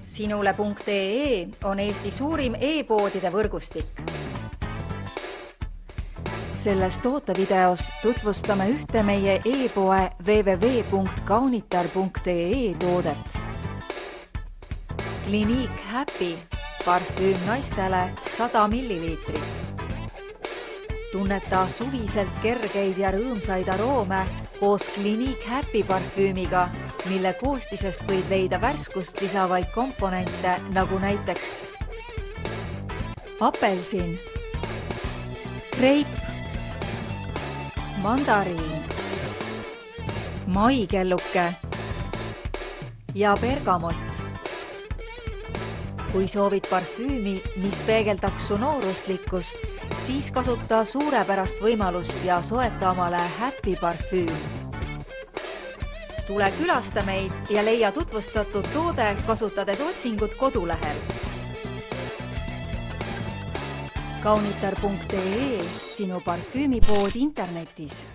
Sinule.ee on Eesti suurim e-poodide võrgustik. Selles tootevideos tutvustame ühte meie e-poe www.kaunitar.ee toodet. Clinique Happy parfüüm naistele 100 milliliitrit. Tunneta suviselt kergeid ja rõõmsaid aroome koos Clinique Happy parfüümiga, mille koostisest võid leida värskust lisavaid komponente nagu näiteks apelsin, greip, mandariin, maikelluke ja bergamott. Kui soovid parfüümi, mis peegeldaks su nooruslikkust, siis kasuta suurepärast võimalust ja soeta omale Happy parfüüm. Tule külasta meid ja leia tutvustatud toode kasutades otsingut kodulehel. Kaunitar.ee, sinu parfüümipood internetis.